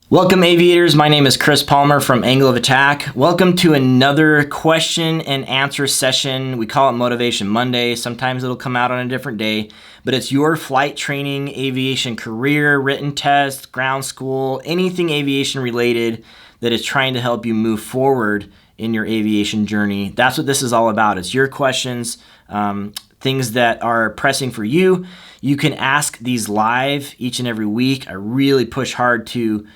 Welcome aviators, my name is Chris Palmer from Angle of Attack. Welcome to another question and answer session. We call it Motivation Monday. Sometimes it'll come out on a different day, but it's your flight training, aviation career, written test, ground school, anything aviation related that is trying to help you move forward in your aviation journey. That's what this is all about. It's your questions, things that are pressing for you. You can ask these live each and every week. I really push hard to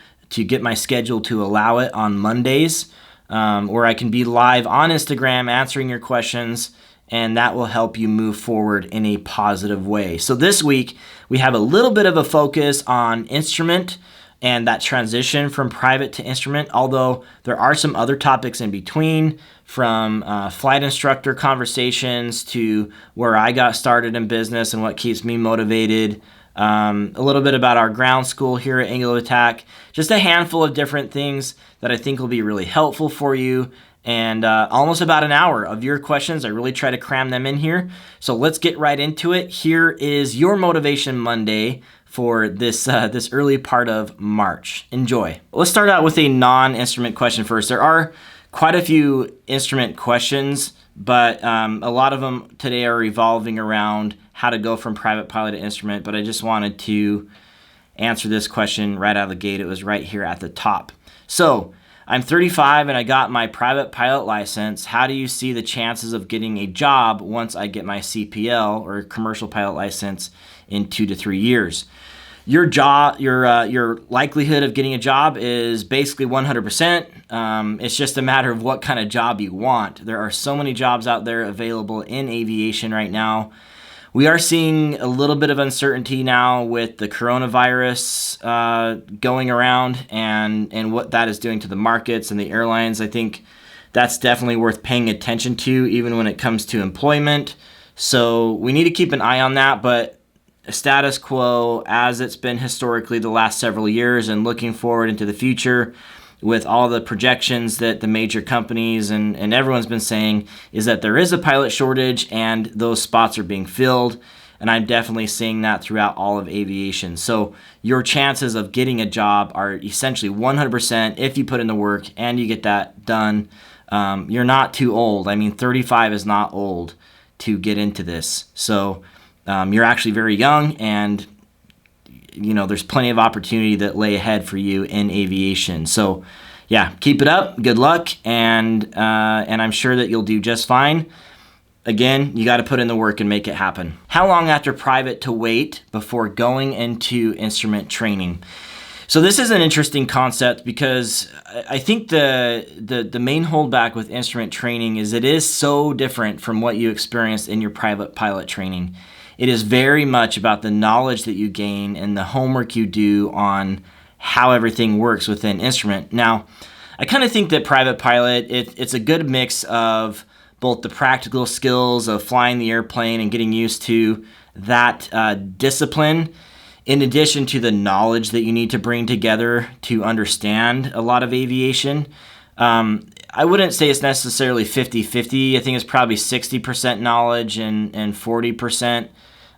get my schedule to allow it on Mondays, where I can be live on Instagram answering your questions, and that will help you move forward in a positive way. So this week, we have a little bit of a focus on instrument and that transition from private to instrument, although there are some other topics in between, from flight instructor conversations to where I got started in business and what keeps me motivated. A little bit about our ground school here at Angle of Attack, just a handful of different things that I think will be really helpful for you, and almost about an hour of your questions. I really try to cram them in here. So let's get right into it. Here is your Motivation Monday for this early part of March. Enjoy. Let's start out with a non-instrument question first. There are quite a few instrument questions, but a lot of them today are revolving around how to go from private pilot to instrument, but I just wanted to answer this question right out of the gate. It was right here at the top. So I'm 35 and I got my private pilot license. How do you see the chances of getting a job once I get my CPL or commercial pilot license in 2 to 3 years? Your likelihood of getting a job is basically 100%. It's just a matter of what kind of job you want. There are so many jobs out there available in aviation right now. We are seeing a little bit of uncertainty now with the coronavirus going around and what that is doing to the markets and the airlines. I think that's definitely worth paying attention to, even when it comes to employment. So we need to keep an eye on that, but status quo as it's been historically the last several years and looking forward into the future with all the projections that the major companies and everyone's been saying is that there is a pilot shortage and those spots are being filled. And I'm definitely seeing that throughout all of aviation. So your chances of getting a job are essentially 100% if you put in the work and you get that done. You're not too old. I mean, 35 is not old to get into this. So you're actually very young, and there's plenty of opportunity that lay ahead for you in aviation. So yeah, keep it up. Good luck. And I'm sure that you'll do just fine. Again, you got to put in the work and make it happen. How long after private to wait before going into instrument training? So this is an interesting concept because I think the main holdback with instrument training is it is so different from what you experienced in your private pilot training. It is very much about the knowledge that you gain and the homework you do on how everything works within instrument. Now, I kind of think that private pilot, it's a good mix of both the practical skills of flying the airplane and getting used to that discipline, in addition to the knowledge that you need to bring together to understand a lot of aviation. I wouldn't say it's necessarily 50-50. I think it's probably 60% knowledge and 40%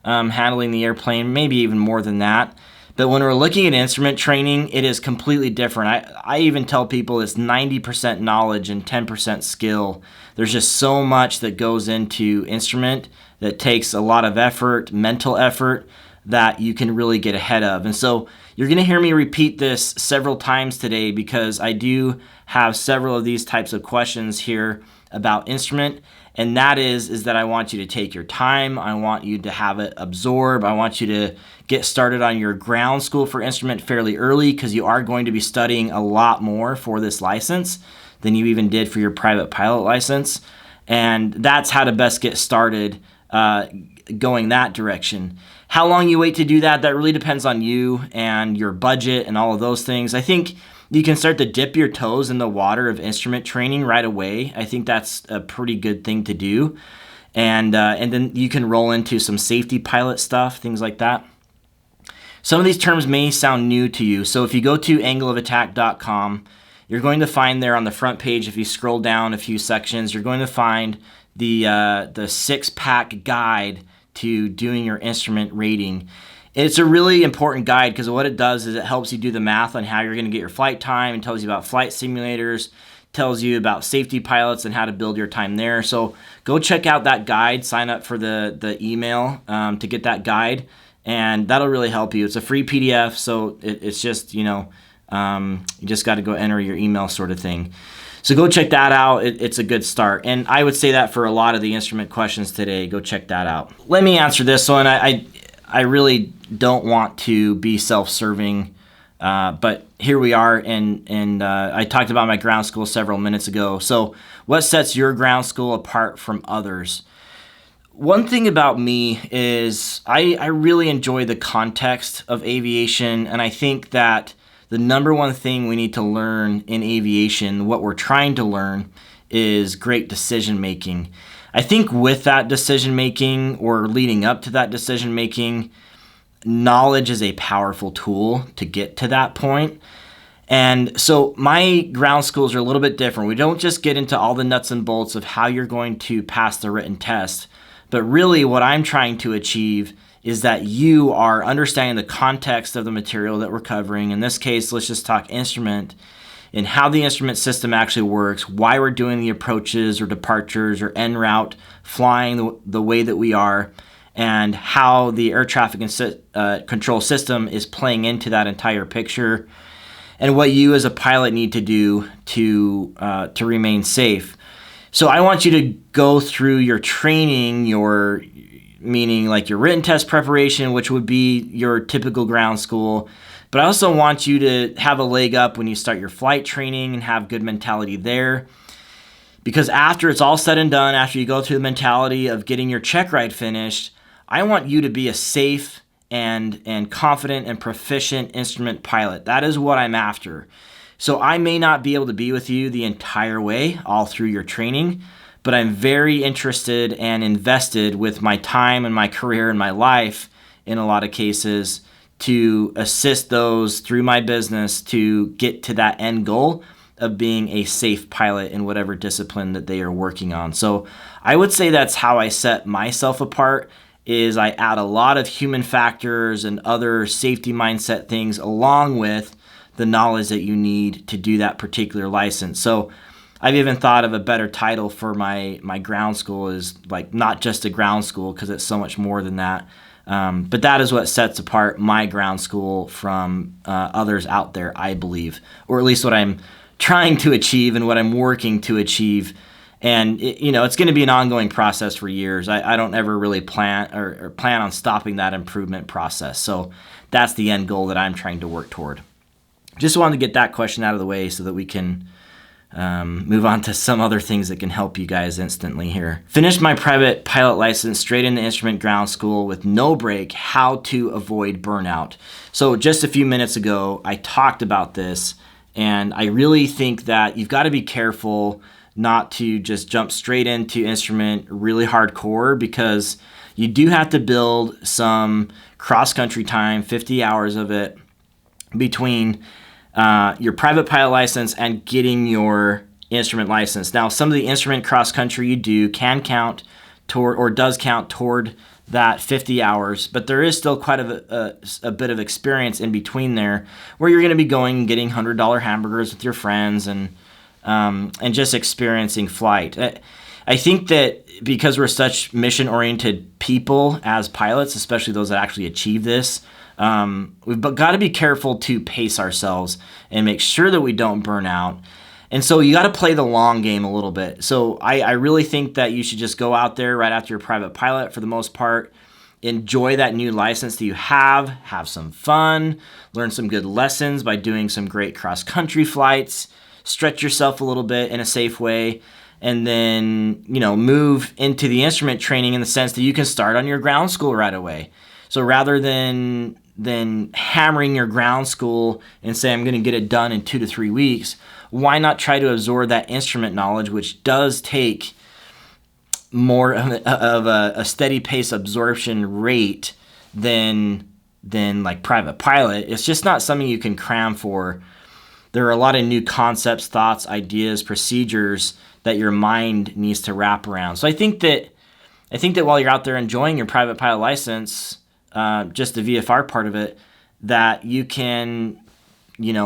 handling the airplane, maybe even more than that. But when we're looking at instrument training, it is completely different. I even tell people it's 90% knowledge and 10% skill. There's just so much that goes into instrument that takes a lot of effort, mental effort, that you can really get ahead of. And so you're going to hear me repeat this several times today because I do have several of these types of questions here about instrument. And that is that I want you to take your time. I want you to have it absorb. I want you to get started on your ground school for instrument fairly early because you are going to be studying a lot more for this license than you even did for your private pilot license. And that's how to best get started going that direction. How long you wait to do that really depends on you and your budget and all of those things. I think you can start to dip your toes in the water of instrument training right away. I think that's a pretty good thing to do. And then you can roll into some safety pilot stuff, things like that. Some of these terms may sound new to you. So if you go to angleofattack.com, you're going to find there on the front page, if you scroll down a few sections, you're going to find the 6-pack guide to doing your instrument rating. It's a really important guide because what it does is it helps you do the math on how you're going to get your flight time, and tells you about flight simulators, tells you about safety pilots and how to build your time there. So go check out that guide, sign up for the email to get that guide, and that'll really help you. It's a free PDF, so it's just, you just got to go enter your email sort of thing. So go check that out. It's a good start. And I would say that for a lot of the instrument questions today, go check that out. Let me answer this one. I really don't want to be self-serving, but here we are, and I talked about my ground school several minutes ago. So what sets your ground school apart from others? One thing about me is I really enjoy the context of aviation, and I think that the number one thing we need to learn in aviation, what we're trying to learn, is great decision making. I think with that decision making, or leading up to that decision making, knowledge is a powerful tool to get to that point. And so my ground schools are a little bit different. We don't just get into all the nuts and bolts of how you're going to pass the written test, but really what I'm trying to achieve is that you are understanding the context of the material that we're covering. In this case, let's just talk instrument, and how the instrument system actually works, why we're doing the approaches or departures or en route flying the way that we are, and how the air traffic control system is playing into that entire picture, and what you as a pilot need to do to remain safe. So I want you to go through your training, meaning like your written test preparation, which would be your typical ground school. But I also want you to have a leg up when you start your flight training and have good mentality there. Because after it's all said and done, after you go through the mentality of getting your check ride finished, I want you to be a safe and confident and proficient instrument pilot. That is what I'm after. So I may not be able to be with you the entire way, all through your training, but I'm very interested and invested with my time and my career and my life in a lot of cases to assist those through my business to get to that end goal of being a safe pilot in whatever discipline that they are working on. So I would say that's how I set myself apart, is I add a lot of human factors and other safety mindset things along with the knowledge that you need to do that particular license. So I've even thought of a better title for my ground school, is like not just a ground school, because it's so much more than that. But that is what sets apart my ground school from others out there, I believe, or at least what I'm trying to achieve and what I'm working to achieve. And it's going to be an ongoing process for years. I don't ever really plan on stopping that improvement process. So that's the end goal that I'm trying to work toward. Just wanted to get that question out of the way so that we can move on to some other things that can help you guys instantly here. Finished my private pilot license straight into instrument ground school with no break. How to avoid burnout. So just a few minutes ago, I talked about this, and I really think that you've got to be careful not to just jump straight into instrument really hardcore, because you do have to build some cross-country time, 50 hours of it, between your private pilot license and getting your instrument license. Now, some of the instrument cross-country you do can count toward, or does count toward, that 50 hours, but there is still quite a bit of experience in between there, where you're going to be going and getting $100 hamburgers with your friends and just experiencing flight. I think that because we're such mission-oriented people as pilots, especially those that actually achieve this, we've got to be careful to pace ourselves and make sure that we don't burn out. And so you got to play the long game a little bit. So I really think that you should just go out there right after your private pilot for the most part, enjoy that new license that you have some fun, learn some good lessons by doing some great cross-country flights, stretch yourself a little bit in a safe way, and then, move into the instrument training in the sense that you can start on your ground school right away. So rather than hammering your ground school and say, I'm going to get it done in 2 to 3 weeks, why not try to absorb that instrument knowledge, which does take more of a steady pace absorption rate than like private pilot. It's just not something you can cram for. There are a lot of new concepts, thoughts, ideas, procedures that your mind needs to wrap around. So I think that while you're out there enjoying your private pilot license, just the VFR part of it, that you can,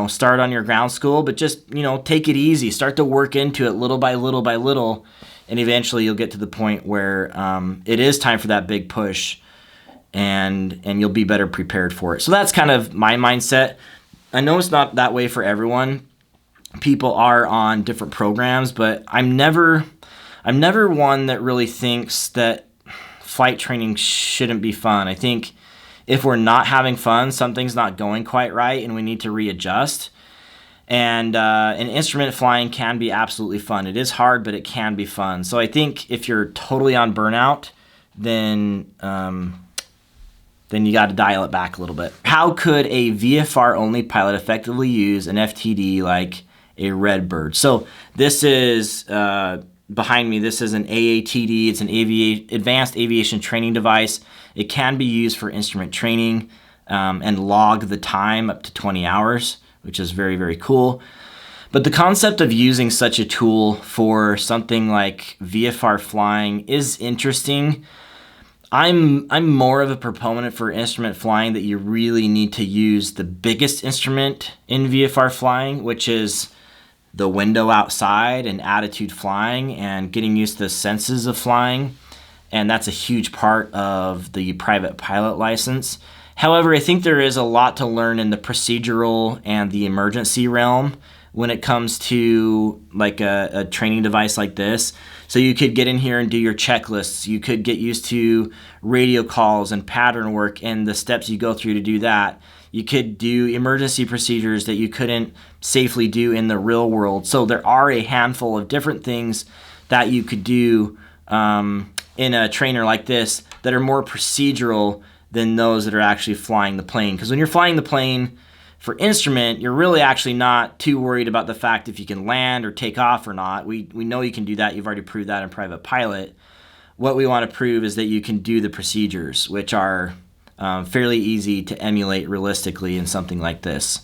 start on your ground school, but just, take it easy. Start to work into it little by little by little, and eventually you'll get to the point where it is time for that big push, and you'll be better prepared for it. So that's kind of my mindset. I know it's not that way for everyone. People are on different programs, but I'm never one that really thinks that flight training shouldn't be fun. I think if we're not having fun, something's not going quite right, and we need to readjust. And instrument flying can be absolutely fun. It is hard, but it can be fun. So I think if you're totally on burnout, then you got to dial it back a little bit. How could a VFR-only pilot effectively use an FTD like a Redbird? So this is behind me. This is an AATD. It's an advanced aviation training device. It can be used for instrument training and log the time up to 20 hours, which is very, very cool. But the concept of using such a tool for something like VFR flying is interesting. I'm more of a proponent for instrument flying that you really need to use the biggest instrument in VFR flying, which is the window outside and attitude flying and getting used to the senses of flying. And that's a huge part of the private pilot license. However, I think there is a lot to learn in the procedural and the emergency realm when it comes to like a training device like this. So you could get in here and do your checklists. You could get used to radio calls and pattern work and the steps you go through to do that. You could do emergency procedures that you couldn't safely do in the real world. So there are a handful of different things that you could do in a trainer like this that are more procedural than those that are actually flying the plane. Because when you're flying the plane for instrument, you're really actually not too worried about the fact if you can land or take off or not. We know you can do that. You've already proved that in private pilot. What we want to prove is that you can do the procedures, which are fairly easy to emulate realistically in something like this.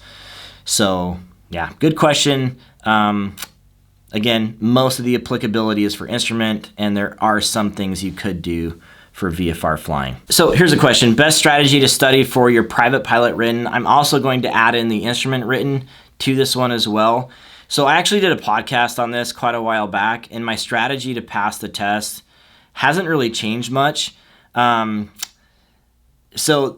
So yeah, good question. Again, most of the applicability is for instrument, and there are some things you could do for VFR flying. So here's a question. Best strategy to study for your private pilot written. I'm also going to add in the instrument written to this one as well. So I actually did a podcast on this quite a while back, and my strategy to pass the test hasn't really changed much. So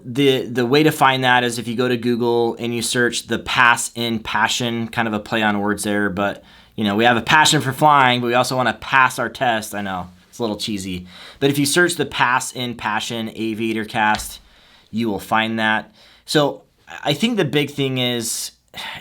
the way to find that is if you go to Google and you search the pass in passion, kind of a play on words there, but we have a passion for flying, but we also want to pass our test. I know it's a little cheesy, but if you search the pass in passion aviator cast, you will find that. So I think the big thing is,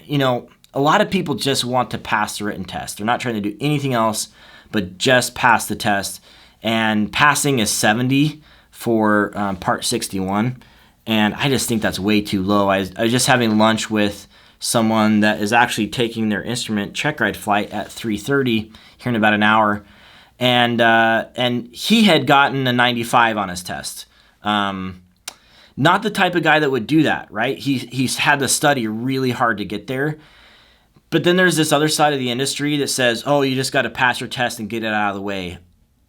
a lot of people just want to pass the written test. They're not trying to do anything else but just pass the test. And passing is 70 for part 61. And I just think that's way too low. I was just having lunch with someone that is actually taking their instrument check ride flight at 3:30 here in about an hour. And he had gotten a 95 on his test. Not the type of guy that would do that, right? He's had to study really hard to get there. But then there's this other side of the industry that says, oh, you just got to pass your test and get it out of the way.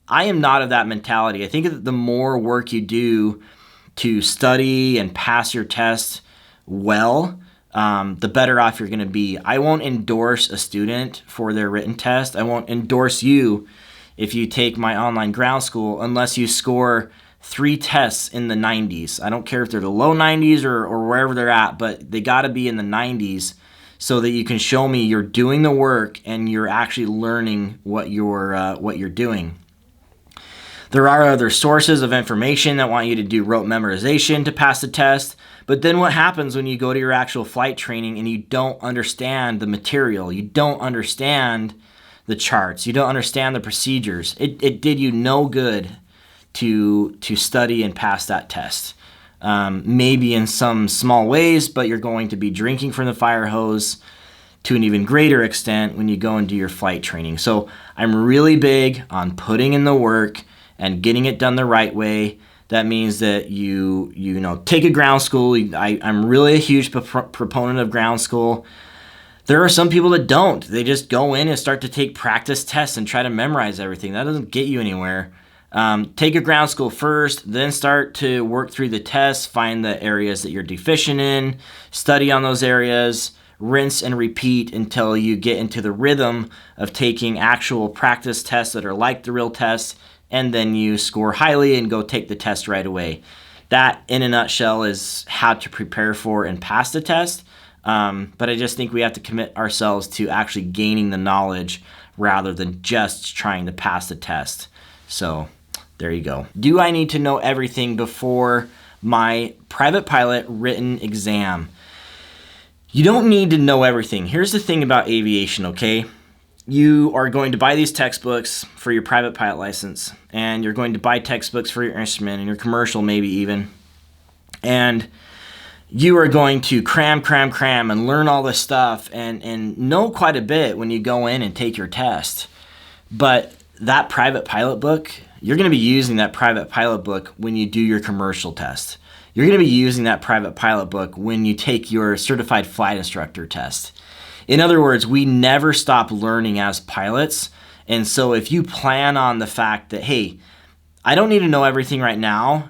I am not of that mentality. I think that the more work you do to study and pass your test well, the better off you're going to be. I won't endorse a student for their written test. I won't endorse you if you take my online ground school unless you score 3 tests in the 90s. I don't care if they're the low 90s or wherever they're at, but they got to be in the 90s so that you can show me you're doing the work and you're actually learning what you're doing. There are other sources of information that want you to do rote memorization to pass the test. But then what happens when you go to your actual flight training and you don't understand the material? You don't understand the charts. You don't understand the procedures. It did you no good to study and pass that test. Maybe in some small ways, but you're going to be drinking from the fire hose to an even greater extent when you go and do your flight training. So I'm really big on putting in the work and getting it done the right way. That means that you take a ground school. I'm really a huge proponent of ground school. There are some people that don't. They just go in and start to take practice tests and try to memorize everything. That doesn't get you anywhere. Take a ground school first, then start to work through the tests, find the areas that you're deficient in, study on those areas, rinse and repeat until you get into the rhythm of taking actual practice tests that are like the real tests, and then you score highly and go take the test right away. That, in a nutshell, is how to prepare for and pass the test. But I just think we have to commit ourselves to actually gaining the knowledge rather than just trying to pass the test. So there you go. Do I need to know everything before my private pilot written exam? You don't need to know everything. Here's the thing about aviation, okay? You are going to buy these textbooks for your private pilot license, and you're going to buy textbooks for your instrument and your commercial maybe even. And you are going to cram and learn all this stuff and know quite a bit when you go in and take your test. But that private pilot book, you're going to be using that private pilot book when you do your commercial test. You're going to be using that private pilot book when you take your certified flight instructor test. In other words, we never stop learning as pilots. And so if you plan on the fact that, hey, I don't need to know everything right now,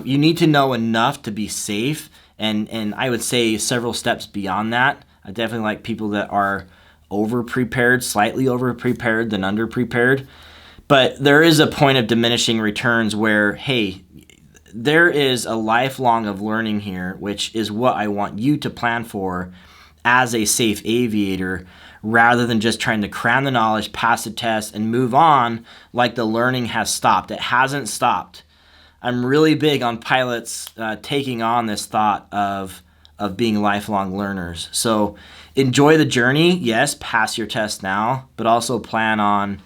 you need to know enough to be safe. And I would say several steps beyond that. I definitely like people that are over-prepared, slightly over-prepared than under-prepared. But there is a point of diminishing returns where, hey, there is a lifelong of learning here, which is what I want you to plan for as a safe aviator, rather than just trying to cram the knowledge, pass the test, and move on like the learning has stopped. It hasn't stopped. I'm really big on pilots taking on this thought of being lifelong learners. So enjoy the journey. Yes, pass your test now, but also plan on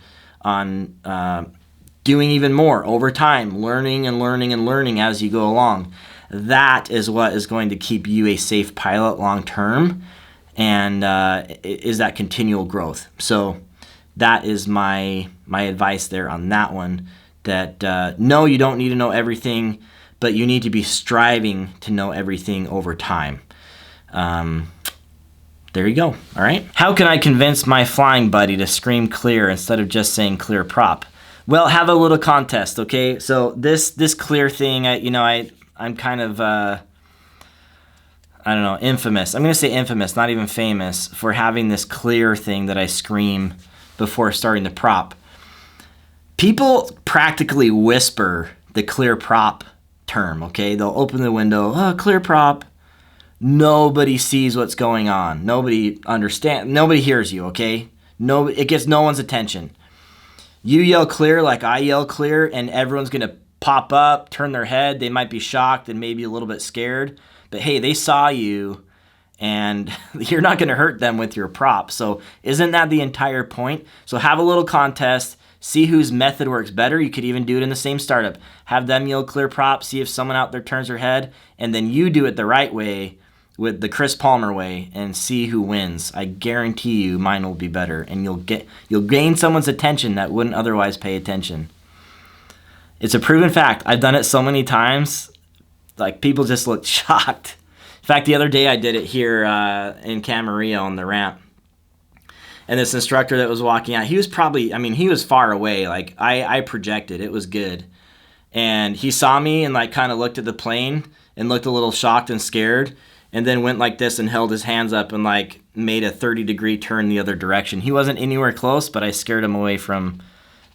doing even more over time, learning as you go along. That is what is going to keep you a safe pilot long term, and is that continual growth. So that is my advice there on that one. That no, you don't need to know everything, but you need to be striving to know everything over time. There you go. All right. How can I convince my flying buddy to scream clear instead of just saying clear prop? Well, have a little contest, okay? So this clear thing, I'm kind of I don't know, infamous. I'm going to say infamous, not even famous, for having this clear thing that I scream before starting the prop. People practically whisper the clear prop term, okay? They'll open the window, oh, clear prop. Nobody sees what's going on. Nobody understands. Nobody hears you, okay? No, it gets no one's attention. You yell clear like I yell clear, and everyone's going to pop up, turn their head. They might be shocked and maybe a little bit scared. But hey, they saw you, and you're not going to hurt them with your prop. So isn't that the entire point? So have a little contest. See whose method works better. You could even do it in the same startup. Have them yell clear prop. See if someone out there turns their head. And then you do it the right way, with the Chris Palmer way, and see who wins. I guarantee you mine will be better, and you'll gain someone's attention that wouldn't otherwise pay attention. It's a proven fact. I've done it so many times, like people just look shocked. In fact, the other day I did it here in Camarillo on the ramp. And this instructor that was walking out, he was he was far away. Like I projected, it was good. And he saw me and like kind of looked at the plane and looked a little shocked and scared, and then went like this and held his hands up and like made a 30-degree turn the other direction. He wasn't anywhere close, but I scared him away from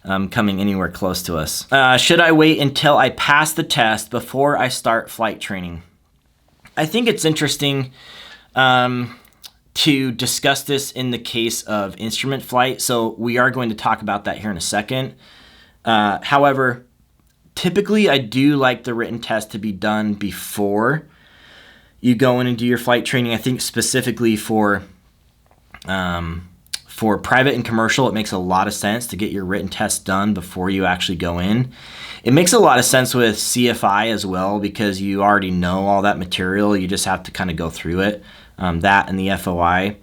coming anywhere close to us. Should I wait until I pass the test before I start flight training? I think it's interesting to discuss this in the case of instrument flight. So we are going to talk about that here in a second. However, typically I do like the written test to be done before you go in and do your flight training. I think specifically for private and commercial, it makes a lot of sense to get your written test done before you actually go in. It makes a lot of sense with CFI as well, because you already know all that material. You just have to kind of go through it, that and the FOI.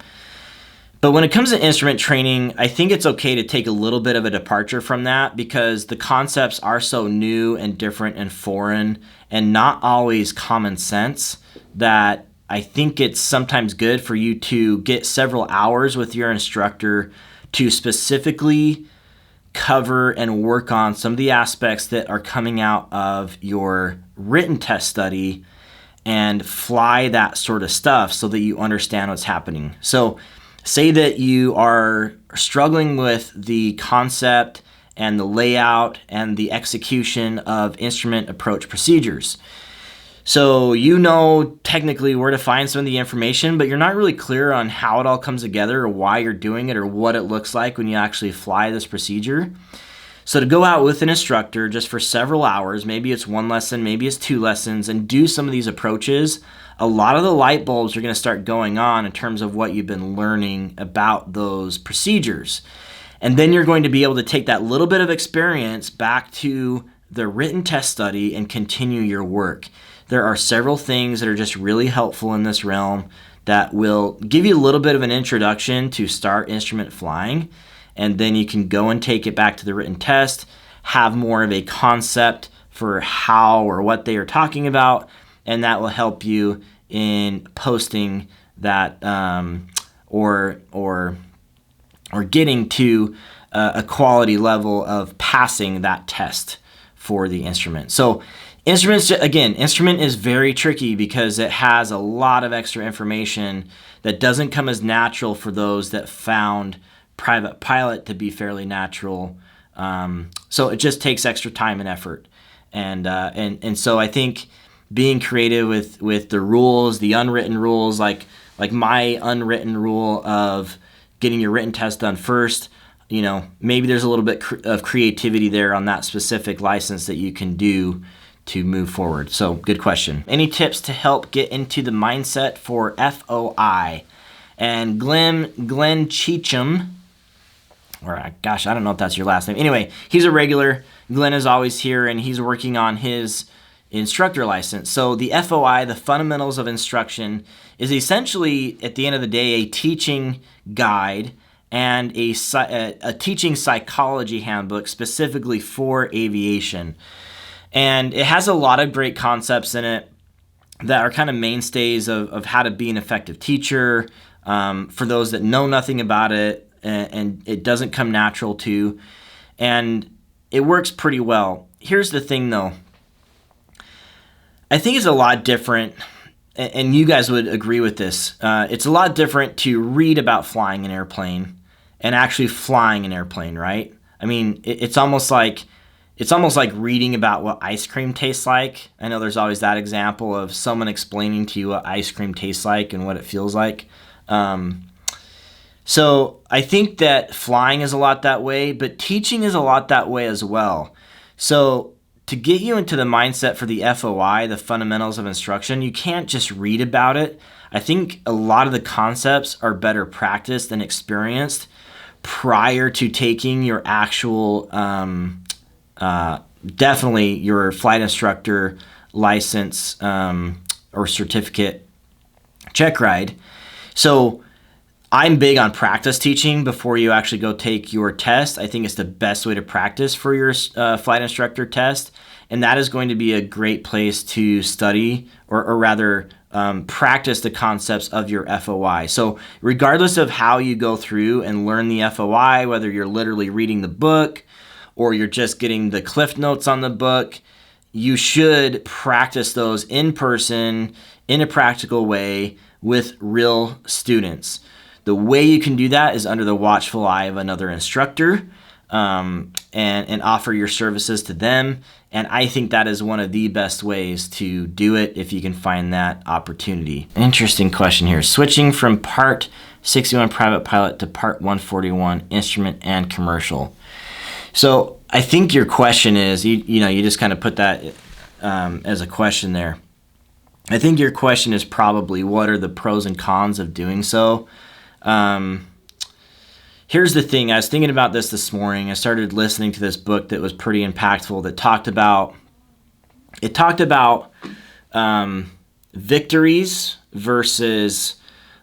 But when it comes to instrument training, I think it's okay to take a little bit of a departure from that, because the concepts are so new and different and foreign and not always common sense, that I think it's sometimes good for you to get several hours with your instructor to specifically cover and work on some of the aspects that are coming out of your written test study and fly that sort of stuff so that you understand what's happening. So say that you are struggling with the concept and the layout and the execution of instrument approach procedures. So you know technically where to find some of the information, but you're not really clear on how it all comes together or why you're doing it or what it looks like when you actually fly this procedure. So to go out with an instructor just for several hours, maybe it's one lesson, maybe it's 2 lessons, and do some of these approaches, a lot of the light bulbs are going to start going on in terms of what you've been learning about those procedures. And then you're going to be able to take that little bit of experience back to the written test study and continue your work. There are several things that are just really helpful in this realm that will give you a little bit of an introduction to start instrument flying, and then you can go and take it back to the written test, have more of a concept for how or what they are talking about, and that will help you in posting that or getting to a quality level of passing that test for the instrument. So instrument is very tricky because it has a lot of extra information that doesn't come as natural for those that found private pilot to be fairly natural. So it just takes extra time and effort. And so I think being creative with the rules, the unwritten rules, like my unwritten rule of getting your written test done first, maybe there's a little bit of creativity there on that specific license that you can do to move forward. So good question. Any tips to help get into the mindset for FOI? And Glenn Cheecham, or gosh, I don't know if that's your last name. Anyway, he's a regular. Glenn is always here, and he's working on his instructor license. So the FOI, the Fundamentals of Instruction, is essentially, at the end of the day, a teaching guide and a teaching psychology handbook specifically for aviation. And it has a lot of great concepts in it that are kind of mainstays of how to be an effective teacher for those that know nothing about it and it doesn't come natural to. And it works pretty well. Here's the thing, though. I think it's a lot different, and you guys would agree with this. It's a lot different to read about flying an airplane and actually flying an airplane, right? I mean, it's almost like reading about what ice cream tastes like. I know there's always that example of someone explaining to you what ice cream tastes like and what it feels like. So I think that flying is a lot that way, but teaching is a lot that way as well. So to get you into the mindset for the FOI, the Fundamentals of Instruction, you can't just read about it. I think a lot of the concepts are better practiced and experienced prior to taking your actual definitely your flight instructor license or certificate check ride. So I'm big on practice teaching before you actually go take your test. I think it's the best way to practice for your flight instructor test, and that is going to be a great place to study or rather practice the concepts of your FOI. So regardless of how you go through and learn the FOI, whether you're literally reading the book or you're just getting the cliff notes on the book, you should practice those in person in a practical way with real students. The way you can do that is under the watchful eye of another instructor and offer your services to them. And I think that is one of the best ways to do it if you can find that opportunity. Interesting question here. Switching from Part 61 Private Pilot to Part 141 Instrument and Commercial. So I think your question is, you just kind of put that as a question there. I think your question is probably what are the pros and cons of doing so? Here's the thing. I was thinking about this morning. I started listening to this book that was pretty impactful that talked about victories versus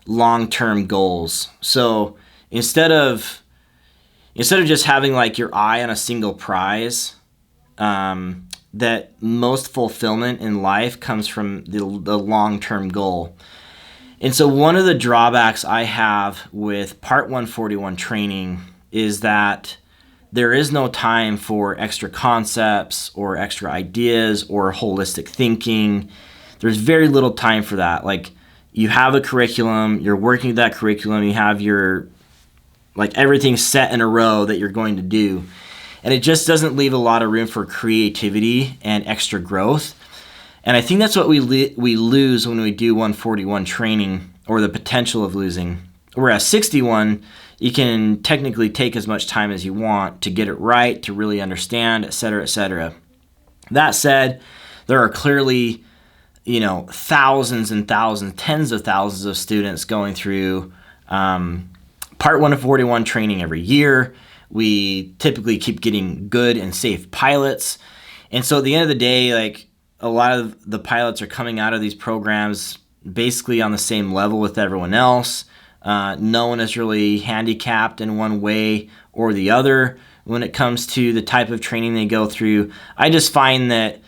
long-term goals. So instead of just having like your eye on a single prize, that most fulfillment in life comes from the long-term goal. And so one of the drawbacks I have with Part 141 training is that there is no time for extra concepts or extra ideas or holistic thinking. There's very little time for that. Like, you have a curriculum, you're working with that curriculum, you have your, like, everything set in a row that you're going to do. And it just doesn't leave a lot of room for creativity and extra growth. And I think that's what we lose when we do 141 training, or the potential of losing. Whereas 61, you can technically take as much time as you want to get it right, to really understand, et cetera, et cetera. That said, there are clearly, thousands and thousands, tens of thousands of students going through Part 141 training every year. We typically keep getting good and safe pilots. And so at the end of the day, like, a lot of the pilots are coming out of these programs basically on the same level with everyone else. No one is really handicapped in one way or the other when it comes to the type of training they go through. I just find that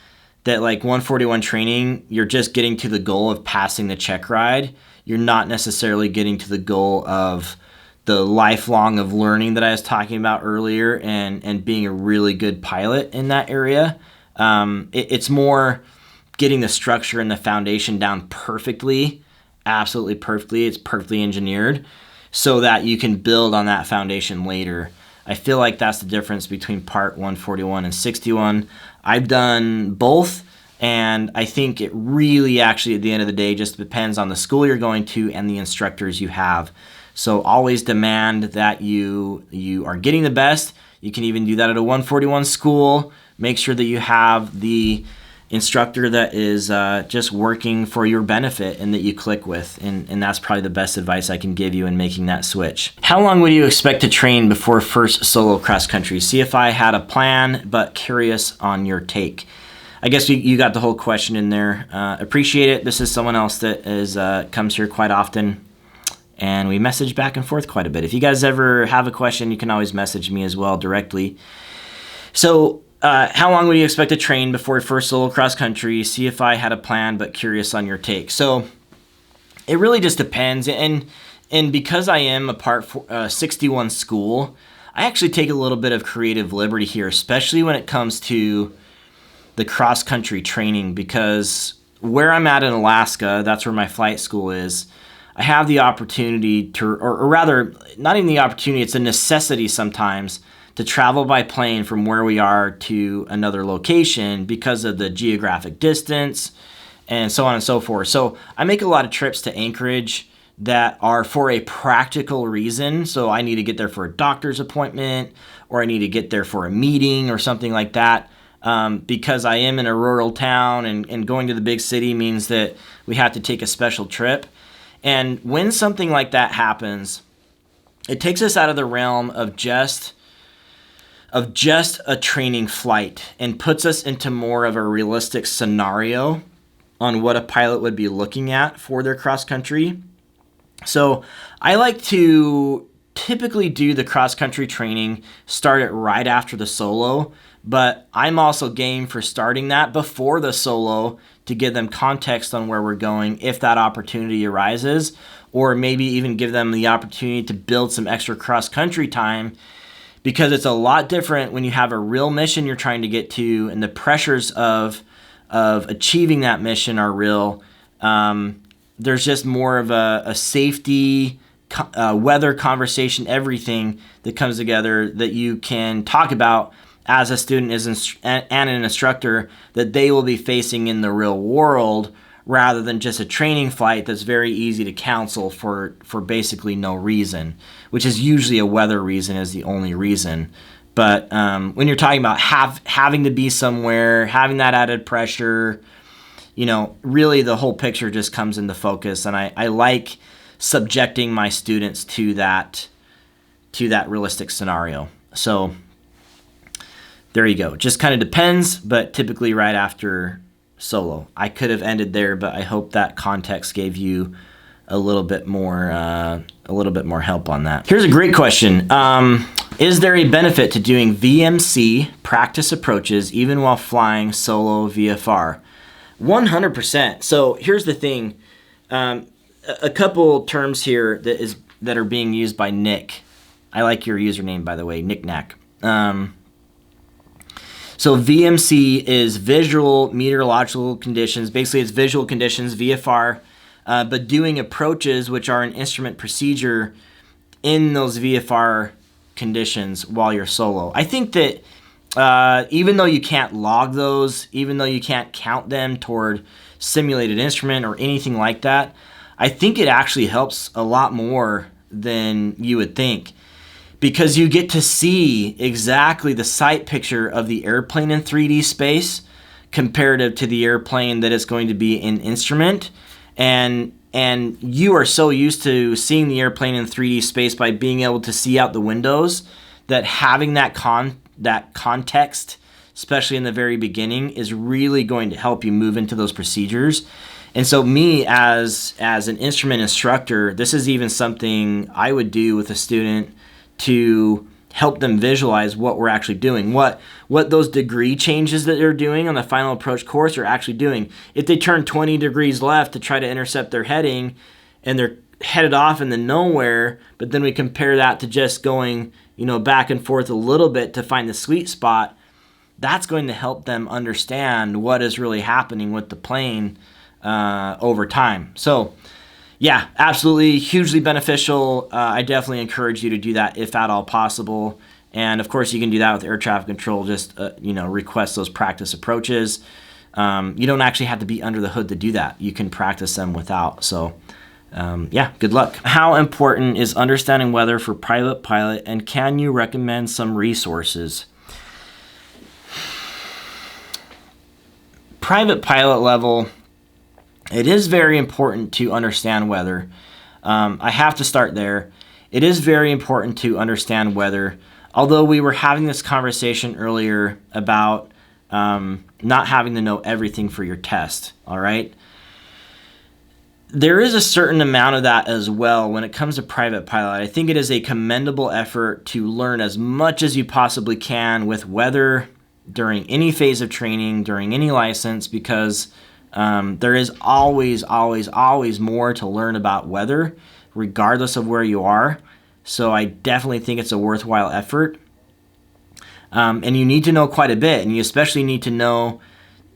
like 141 training, you're just getting to the goal of passing the check ride. You're not necessarily getting to the goal of the lifelong of learning that I was talking about earlier, and being a really good pilot in that area. It's more getting the structure and the foundation down perfectly, absolutely perfectly. It's perfectly engineered so that you can build on that foundation later. I feel like that's the difference between Part 141 and 61. I've done both, and I think it really actually at the end of the day just depends on the school you're going to and the instructors you have. So always demand that you are getting the best. You can even do that at a 141 school. Make sure that you have the instructor that is just working for your benefit and that you click with. And that's probably the best advice I can give you in making that switch. How long would you expect to train before first solo cross country? CFI had a plan, but curious on your take. I guess you got the whole question in there. Appreciate it. This is someone else that comes here quite often, and we message back and forth quite a bit. If you guys ever have a question, you can always message me as well directly. So how long would you expect to train before first solo cross country? CFI had a plan, but curious on your take. So it really just depends. And because I am a Part 61 school, I actually take a little bit of creative liberty here, especially when it comes to the cross country training, because where I'm at in Alaska, that's where my flight school is. I have the opportunity to, or rather, not even the opportunity, it's a necessity sometimes to travel by plane from where we are to another location because of the geographic distance and so on and so forth. So I make a lot of trips to Anchorage that are for a practical reason. So I need to get there for a doctor's appointment, or I need to get there for a meeting or something like that. Because I am in a rural town, and going to the big city means that we have to take a special trip. And when something like that happens, it takes us out of the realm of just a training flight and puts us into more of a realistic scenario on what a pilot would be looking at for their cross country. So I like to typically do the cross country training, start it right after the solo, but I'm also game for starting that before the solo to give them context on where we're going if that opportunity arises, or maybe even give them the opportunity to build some extra cross-country time, because it's a lot different when you have a real mission you're trying to get to and the pressures of achieving that mission are real. There's just more of a safety, weather conversation, everything that comes together that you can talk about as a student and an instructor that they will be facing in the real world, rather than just a training flight that's very easy to cancel for basically no reason, which is usually a weather reason is the only reason. But when you're talking about having to be somewhere, having that added pressure, really the whole picture just comes into focus. And I like subjecting my students to that realistic scenario. So there you go. Just kind of depends, but typically right after solo. I could have ended there, but I hope that context gave you a little bit more help on that. Here's a great question. Is there a benefit to doing VMC practice approaches even while flying solo VFR? 100%. So here's the thing. A couple terms here that are being used by Nick. I like your username, by the way, Knick-Knack. So VMC is visual meteorological conditions. Basically, it's visual conditions, VFR, but doing approaches, which are an instrument procedure in those VFR conditions while you're solo. I think that even though you can't log those, even though you can't count them toward simulated instrument or anything like that, I think it actually helps a lot more than you would think, because you get to see exactly the sight picture of the airplane in 3D space comparative to the airplane that is going to be in instrument. And you are so used to seeing the airplane in 3D space by being able to see out the windows that having that context, especially in the very beginning, is really going to help you move into those procedures. And so me as an instrument instructor, this is even something I would do with a student to help them visualize what we're actually doing, what those degree changes that they're doing on the final approach course are actually doing. If they turn 20 degrees left to try to intercept their heading and they're headed off into nowhere, but then we compare that to just going, back and forth a little bit to find the sweet spot, that's going to help them understand what is really happening with the plane over time. So yeah, absolutely hugely beneficial. I definitely encourage you to do that if at all possible. And of course, you can do that with air traffic control. Just request those practice approaches. You don't actually have to be under the hood to do that. You can practice them without. So good luck. How important is understanding weather for private pilot, and can you recommend some resources? Private pilot level, it is very important to understand weather. I have to start there. It is very important to understand weather. Although we were having this conversation earlier about not having to know everything for your test, all right? There is a certain amount of that as well when it comes to private pilot. I think it is a commendable effort to learn as much as you possibly can with weather during any phase of training, during any license, because there is always more to learn about weather, regardless of where you are. So I definitely think it's a worthwhile effort. And you need to know quite a bit, and you especially need to know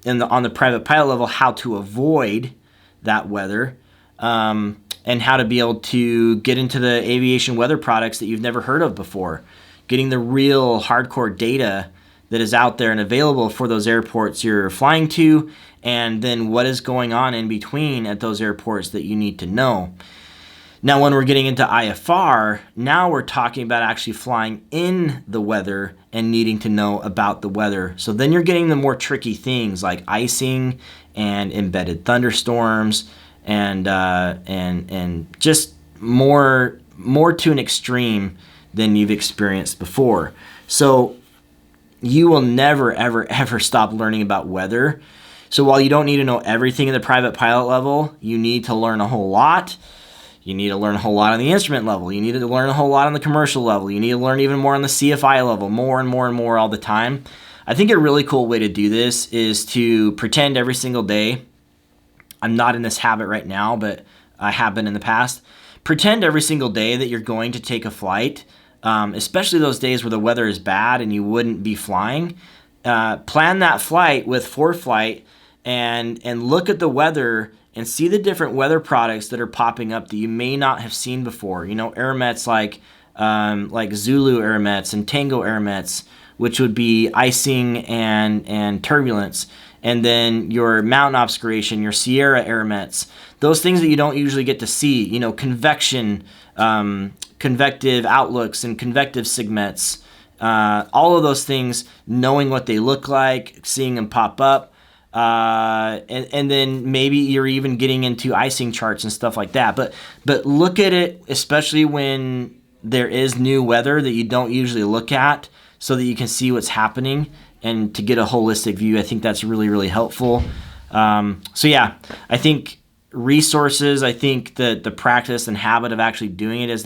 on the private pilot level how to avoid that weather, and how to be able to get into the aviation weather products that you've never heard of before, getting the real hardcore data that is out there and available for those airports you're flying to, and then what is going on in between at those airports that you need to know. Now, when we're getting into IFR, now we're talking about actually flying in the weather and needing to know about the weather. So then you're getting the more tricky things like icing and embedded thunderstorms and just more to an extreme than you've experienced before. So you will never, ever stop learning about weather. So while you don't need to know everything at the private pilot level, you need to learn a whole lot. You need to learn a whole lot on the instrument level. You need to learn a whole lot on the commercial level. You need to learn even more on the CFI level, more and more all the time. I think a really cool way to do this is to pretend every single day. I'm not in this habit right now, but I have been in the past. Pretend every single day that you're going to take a flight, especially those days where the weather is bad and you wouldn't be flying. Plan that flight with ForeFlight and look at the weather and see the different weather products that are popping up that you may not have seen before. Airmets like Zulu airmets and Tango airmets, which would be icing and turbulence. And then your mountain obscuration, your Sierra airmets, those things that you don't usually get to see. Convection, convective outlooks and convective sigmets. All of those things, knowing what they look like, seeing them pop up. And then maybe you're even getting into icing charts and stuff like that. But look at it, especially when there is new weather that you don't usually look at, so that you can see what's happening and to get a holistic view. I think that's really, really helpful. I think resources, I think the practice and habit of actually doing it is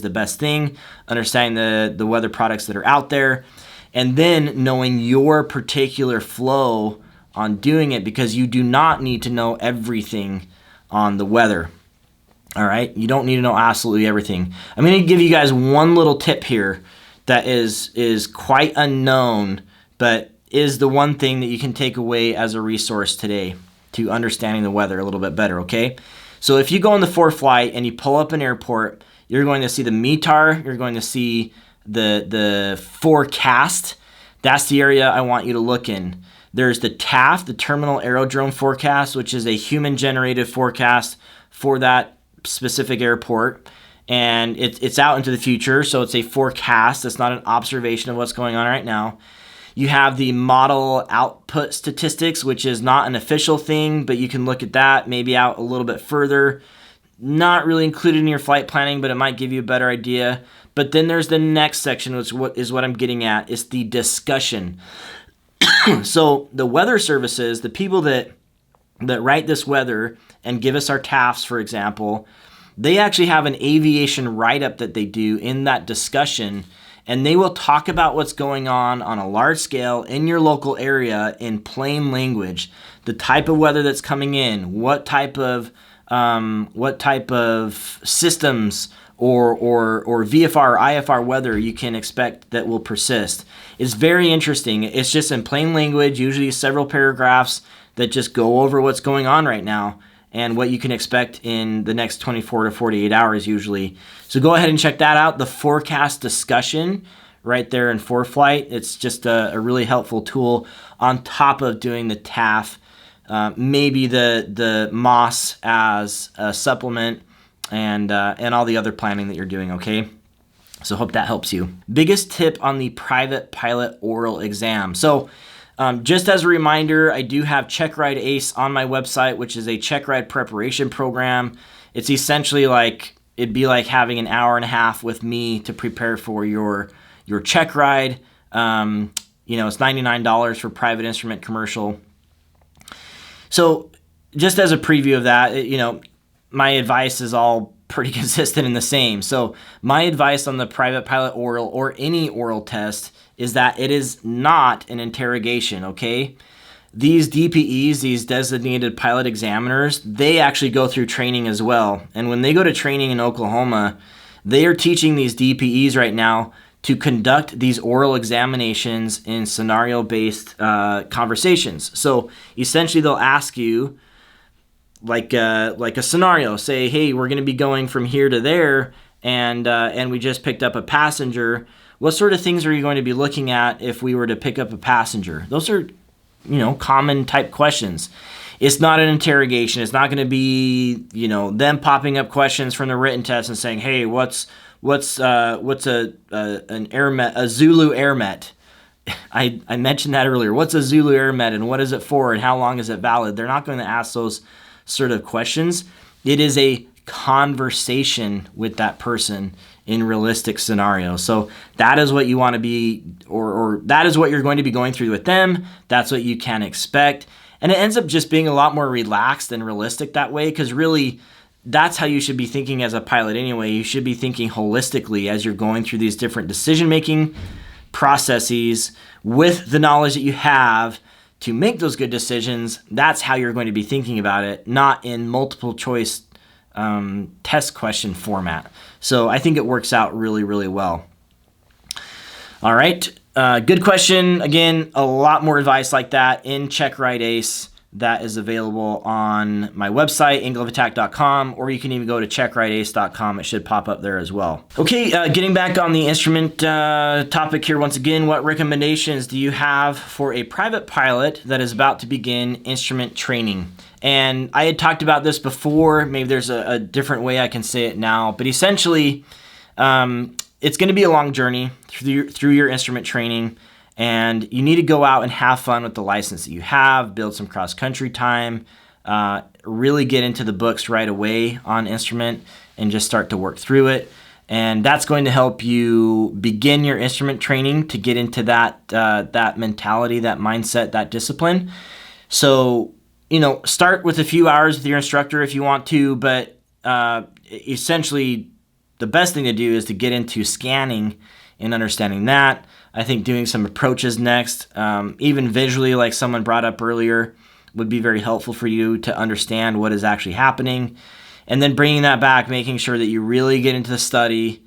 the best thing. Understanding the weather products that are out there, and then knowing your particular flow on doing it, because you do not need to know everything on the weather. All right, you don't need to know absolutely everything. I'm going to give you guys one little tip here that is quite unknown, but is the one thing that you can take away as a resource today to understanding the weather a little bit better, okay? So if you go in the ForeFlight and you pull up an airport, you're going to see the METAR, you're going to see the forecast. That's the area I want you to look in. There's the TAF, the Terminal Aerodrome Forecast, which is a human-generated forecast for that specific airport. And it's out into the future, so it's a forecast. It's not an observation of what's going on right now. You have the model output statistics, which is not an official thing, but you can look at that maybe out a little bit further. Not really included in your flight planning, but it might give you a better idea. But then there's the next section, which is what I'm getting at. It's the discussion. So the weather services, the people that write this weather and give us our TAFs, for example, they actually have an aviation write-up that they do in that discussion, and they will talk about what's going on a large scale in your local area in plain language, the type of weather that's coming in, what type of systems or VFR or IFR weather you can expect that will persist. It's very interesting. It's just in plain language, usually several paragraphs that just go over what's going on right now and what you can expect in the next 24 to 48 hours usually. So go ahead and check that out, the forecast discussion right there in ForeFlight. It's just a really helpful tool on top of doing the TAF, maybe the MOS as a supplement, and all the other planning that you're doing, okay? So hope that helps you. Biggest tip on the private pilot oral exam. So just as a reminder, I do have Check Ride Ace on my website, which is a check ride preparation program. It's essentially like, it'd be like having an hour and a half with me to prepare for your check ride. It's $99 for private instrument commercial. So just as a preview of that, my advice is all pretty consistent and the same. So my advice on the private pilot oral or any oral test is that it is not an interrogation, okay? These DPEs, these designated pilot examiners, they actually go through training as well. And when they go to training in Oklahoma, they are teaching these DPEs right now to conduct these oral examinations in scenario-based conversations. So essentially they'll ask you, like a scenario, say, hey, we're going to be going from here to there, and we just picked up a passenger. What sort of things are you going to be looking at if we were to pick up a passenger? Those are, common type questions. It's not an interrogation. It's not going to be, them popping up questions from the written test and saying, hey, what's an airmet, a Zulu airmet? I mentioned that earlier. What's a Zulu airmet and what is it for and how long is it valid? They're not going to ask those sort of questions. It is a conversation with that person in realistic scenarios. So that is what you want to be, or that is what you're going to be going through with them. That's what you can expect. And it ends up just being a lot more relaxed and realistic that way, because really that's how you should be thinking as a pilot anyway. You should be thinking holistically as you're going through these different decision-making processes with the knowledge that you have to make those good decisions. That's how you're going to be thinking about it, not in multiple choice test question format. So I think it works out really, really well. All right. Good question. Again, a lot more advice like that in Check Ride Ace that is available on my website, angleofattack.com, or you can even go to checkrideace.com. It should pop up there as well. Okay, getting back on the instrument topic here once again, what recommendations do you have for a private pilot that is about to begin instrument training? And I had talked about this before. Maybe there's a different way I can say it now, but essentially, it's going to be a long journey through your instrument training. And you need to go out and have fun with the license that you have, build some cross-country time, really get into the books right away on instrument and just start to work through it. And that's going to help you begin your instrument training to get into that mentality, that mindset, that discipline. So, start with a few hours with your instructor if you want to, but essentially the best thing to do is to get into scanning and understanding that. I think doing some approaches next, even visually, like someone brought up earlier, would be very helpful for you to understand what is actually happening. And then bringing that back, making sure that you really get into the study,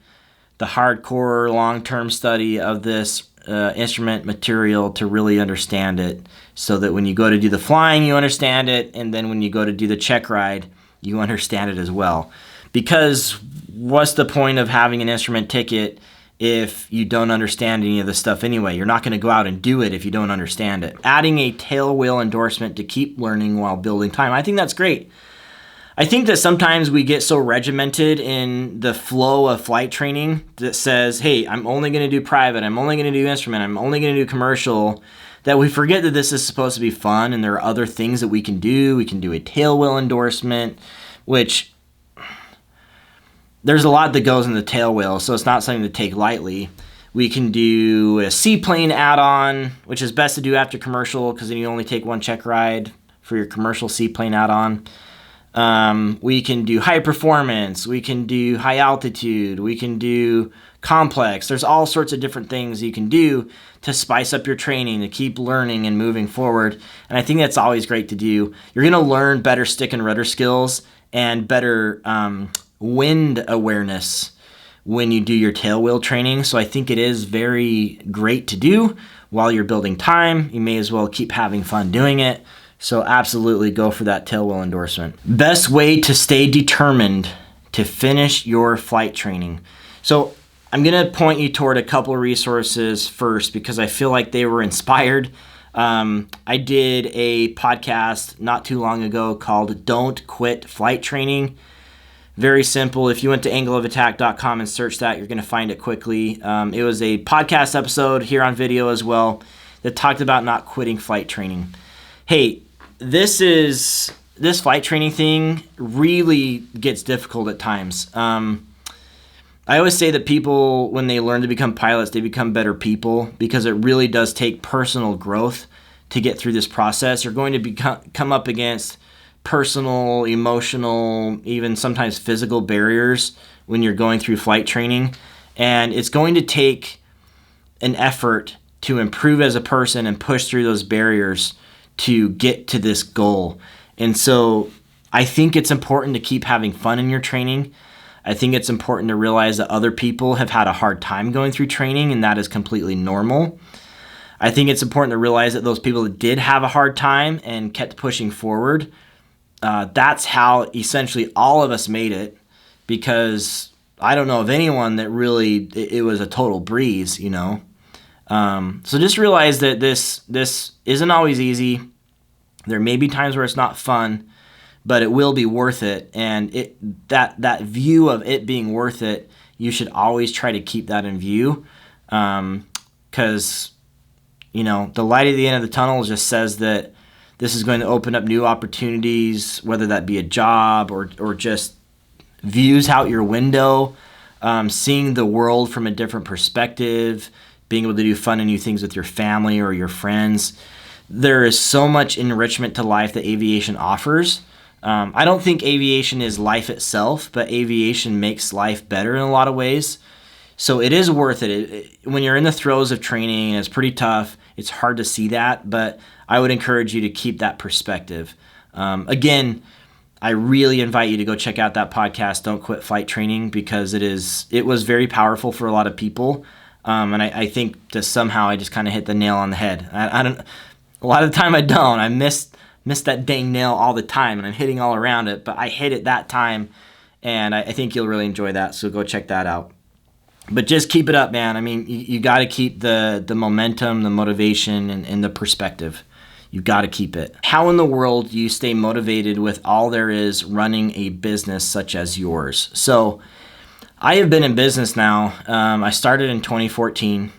the hardcore long-term study of this instrument material to really understand it, so that when you go to do the flying, you understand it, and then when you go to do the check ride, you understand it as well. Because what's the point of having an instrument ticket if you don't understand any of the stuff anyway? You're not going to go out and do it if you don't understand it. Adding a tail wheel endorsement to keep learning while building time, I think that's great. I think that sometimes we get so regimented in the flow of flight training that says, hey, I'm only going to do private, I'm only going to do instrument, I'm only going to do commercial, that we forget that this is supposed to be fun and there are other things that we can do. We can do a tail wheel endorsement, which there's a lot that goes in the tail wheel, so it's not something to take lightly. We can do a seaplane add-on, which is best to do after commercial because then you only take one check ride for your commercial seaplane add-on. We can do high performance, we can do high altitude, we can do complex. There's all sorts of different things you can do to spice up your training, to keep learning and moving forward. And I think that's always great to do. You're going to learn better stick and rudder skills and better wind awareness when you do your tail wheel training. So I think it is very great to do while you're building time. You may as well keep having fun doing it. So absolutely go for that tail wheel endorsement. Best way to stay determined to finish your flight training. So I'm going to point you toward a couple of resources first because I feel like they were inspired. I did a podcast not too long ago called Don't Quit Flight Training. Very simple. If you went to angleofattack.com and search that, you're going to find it quickly. It was a podcast episode here on video as well that talked about not quitting flight training. Hey, this flight training thing really gets difficult at times. I always say that people, when they learn to become pilots, they become better people because it really does take personal growth to get through this process. You're going to come up against personal, emotional, even sometimes physical barriers when you're going through flight training. And it's going to take an effort to improve as a person and push through those barriers to get to this goal. And so I think it's important to keep having fun in your training. I think it's important to realize that other people have had a hard time going through training, and that is completely normal. I think it's important to realize that those people that did have a hard time and kept pushing forward, that's how essentially all of us made it, because I don't know of anyone that really, it was a total breeze, you know. So just realize that this isn't always easy. There may be times where it's not fun, but it will be worth it. And that view of it being worth it, you should always try to keep that in view, because you know the light at the end of the tunnel just says that this is going to open up new opportunities, whether that be a job or just views out your window, seeing the world from a different perspective, being able to do fun and new things with your family or your friends. There is so much enrichment to life that aviation offers. I don't think aviation is life itself, but aviation makes life better in a lot of ways. So it is worth it. When you're in the throes of training and it's pretty tough, it's hard to see that, but I would encourage you to keep that perspective. Again, I really invite you to go check out that podcast, Don't Quit Flight Training, because it was very powerful for a lot of people. And I think that somehow I just kind of hit the nail on the head. I don't. A lot of the time I don't. I miss that dang nail all the time, and I'm hitting all around it. But I hit it that time, and I think you'll really enjoy that. So go check that out. But just keep it up, man. I mean, you got to keep the momentum, the motivation, and the perspective. You got to keep it. How in the world do you stay motivated with all there is running a business such as yours? So I have been in business now. I started in 2014.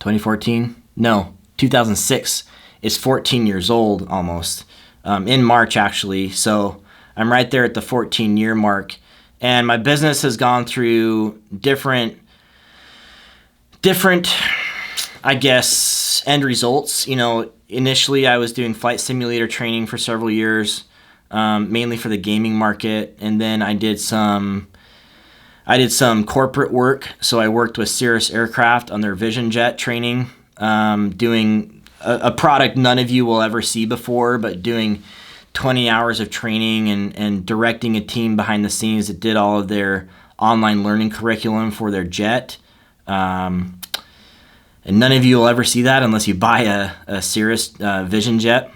2014? No, 2006. It's 14 years old almost. In March, actually. So I'm right there at the 14-year mark. And my business has gone through different, I guess, end results. You know, initially I was doing flight simulator training for several years, mainly for the gaming market. And then I did some corporate work. So I worked with Cirrus Aircraft on their Vision Jet training, doing a product none of you will ever see before, but doing 20 hours of training and directing a team behind the scenes that did all of their online learning curriculum for their jet. And none of you will ever see that unless you buy a Cirrus Vision jet.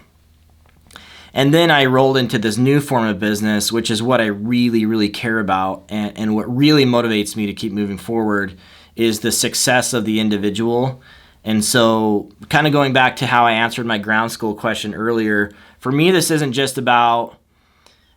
And then I rolled into this new form of business, which is what I really, really care about. And what really motivates me to keep moving forward is the success of the individual. And so kind of going back to how I answered my ground school question earlier, for me, this isn't just about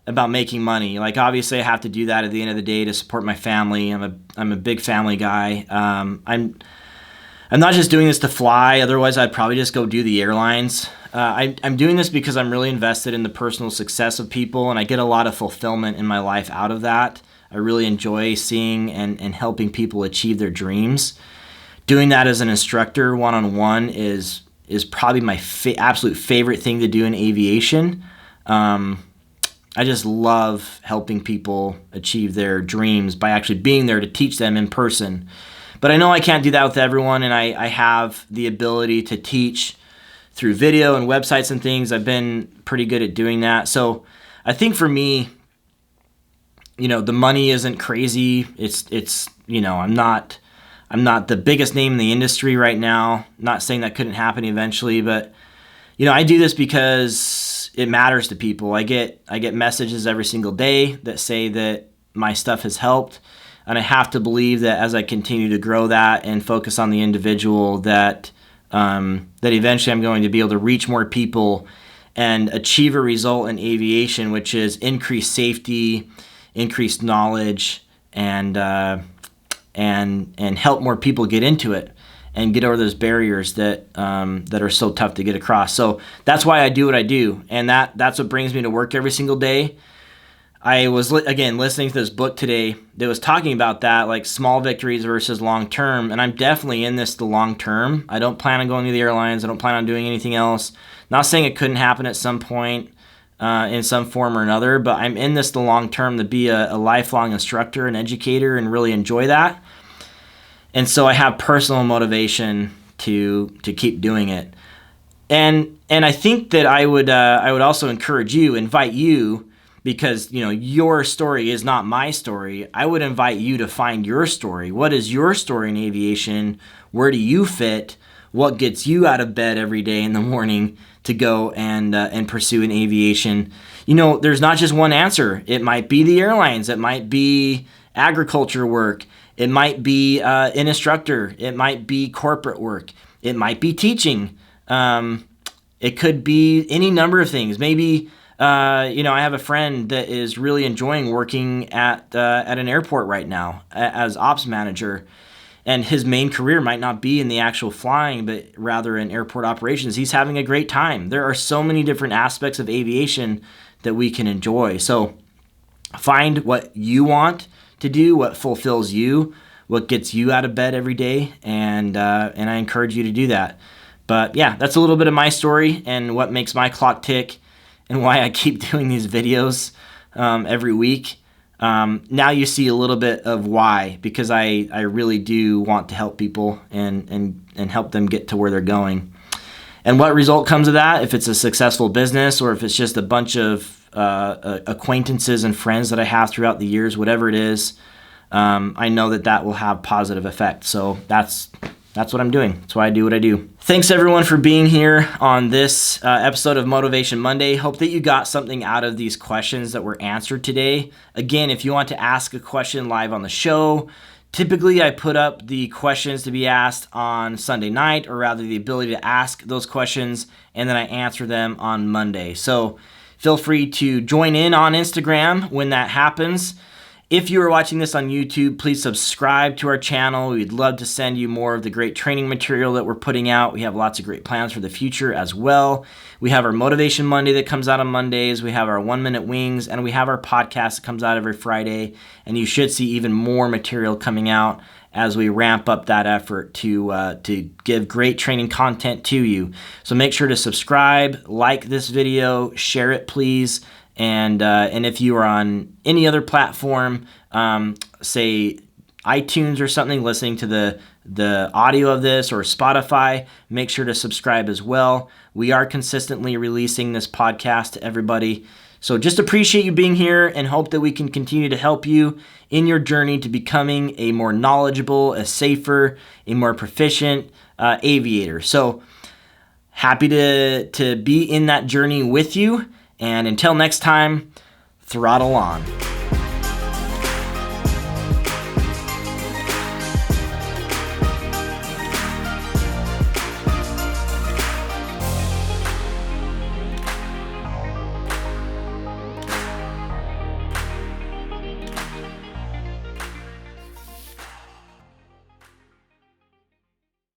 making money. Like, obviously I have to do that at the end of the day to support my family. I'm a big family guy. I'm not just doing this to fly. Otherwise, I'd probably just go do the airlines. I'm doing this because I'm really invested in the personal success of people, and I get a lot of fulfillment in my life out of that. I really enjoy seeing and helping people achieve their dreams. Doing that as an instructor one-on-one is probably my absolute favorite thing to do in aviation. I just love helping people achieve their dreams by actually being there to teach them in person. But I know I can't do that with everyone, and I have the ability to teach through video and websites and things. I've been pretty good at doing that. So I think for me, the money isn't crazy. It's I'm not the biggest name in the industry right now. Not saying that couldn't happen eventually, but I do this because it matters to people. I get messages every single day that say that my stuff has helped. And I have to believe that as I continue to grow that and focus on the individual, that eventually I'm going to be able to reach more people and achieve a result in aviation, which is increased safety, increased knowledge, and help more people get into it and get over those barriers that are so tough to get across. So that's why I do what I do, and that's what brings me to work every single day. I was, again, listening to this book today that was talking about that, like small victories versus long term, and I'm definitely in this the long term. I don't plan on going to the airlines. I don't plan on doing anything else. Not saying it couldn't happen at some point in some form or another, but I'm in this the long term to be a lifelong instructor and educator and really enjoy that. And so I have personal motivation to keep doing it. And I think that I would also invite you, because your story is not my story. I would invite you to find your story. What is your story in aviation? Where do you fit? What gets you out of bed every day in the morning to go and pursue an aviation? There's not just one answer. It might be the airlines. It might be agriculture work. It might be an instructor. It might be corporate work. It might be teaching. It could be any number of things. Maybe I have a friend that is really enjoying working at an airport right now as ops manager, and his main career might not be in the actual flying, but rather in airport operations. He's having a great time. There are so many different aspects of aviation that we can enjoy. So find what you want to do, what fulfills you, what gets you out of bed every day, and I encourage you to do that. But yeah, that's a little bit of my story and what makes my clock tick, and why I keep doing these videos every week. Now you see a little bit of why, because I really do want to help people and help them get to where they're going. And what result comes of that, if it's a successful business or if it's just a bunch of acquaintances and friends that I have throughout the years, whatever it is, I know that will have positive effect. So that's what I'm doing. That's why I do what I do. Thanks everyone for being here on this episode of Motivation Monday. Hope that you got something out of these questions that were answered today. Again, if you want to ask a question live on the show, typically I put up the questions to be asked on Sunday night, or rather the ability to ask those questions, and then I answer them on Monday. So feel free to join in on Instagram when that happens. If you are watching this on YouTube, please subscribe to our channel. We'd love to send you more of the great training material that we're putting out. We have lots of great plans for the future as well. We have our Motivation Monday that comes out on Mondays. We have our 1 Minute Wings, and we have our podcast that comes out every Friday. And you should see even more material coming out as we ramp up that effort to give great training content to you. So make sure to subscribe, like this video, share it please. And if you are on any other platform, say iTunes or something, listening to the audio of this, or Spotify, make sure to subscribe as well. We are consistently releasing this podcast to everybody. So just appreciate you being here and hope that we can continue to help you in your journey to becoming a more knowledgeable, a safer, a more proficient aviator. So happy to be in that journey with you. And until next time, throttle on.